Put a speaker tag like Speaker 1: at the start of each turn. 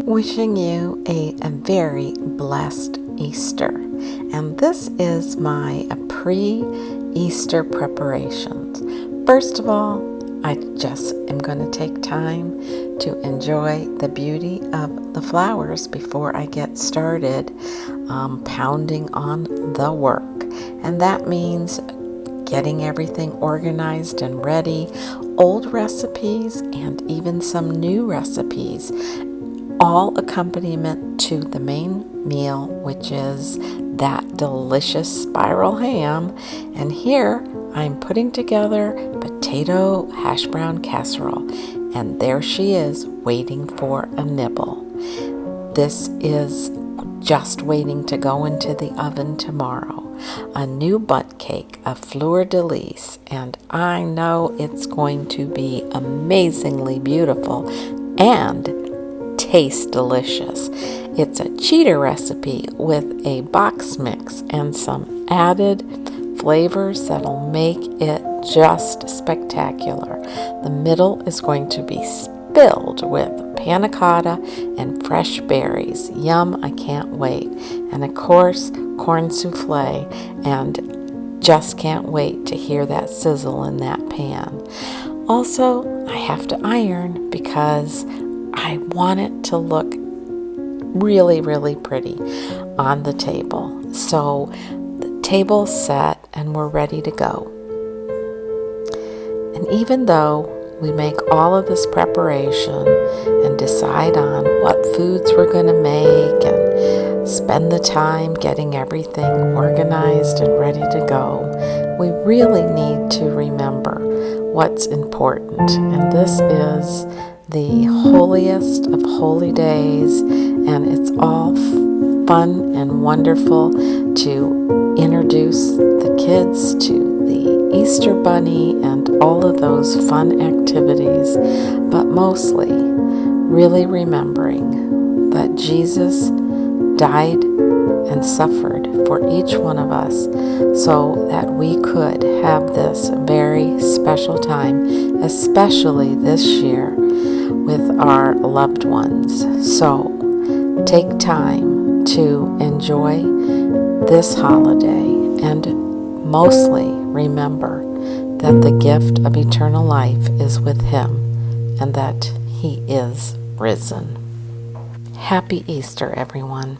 Speaker 1: Wishing you a very blessed Easter. And this is my pre-Easter preparations. First of all, I just am going to take time to enjoy the beauty of the flowers before I get started pounding on the work. And that means getting everything organized and ready, old recipes and even some new recipes, all accompaniment to the main meal, which is that delicious spiral ham. And here I'm putting together potato hash brown casserole, and there she is waiting for a nibble. This is just waiting to go into the oven tomorrow. A new bundt cake, a Fleur delice, and I know it's going to be amazingly beautiful and taste delicious. It's a cheater recipe with a box mix and some added flavors that'll make it just spectacular. The middle is going to be filled with Panna Cotta and fresh berries. Yum, I can't wait. And of course, corn souffle, and just can't wait to hear that sizzle in that pan. Also, I have to iron because I want it to look really, really pretty on the table. So the table's set and we're ready to go. And even though we make all of this preparation and decide on what foods we're going to make and spend the time getting everything organized and ready to go, we really need to remember what's important. And this is the holiest of holy days, and it's all fun and wonderful to introduce the kids to the Easter Bunny and all of those fun activities, but mostly really remembering that Jesus died and suffered for each one of us so that we could have this very special time, especially this year with our loved ones. So take time to enjoy this holiday and mostly remember that the gift of eternal life is with Him and that He is risen. Happy Easter, everyone.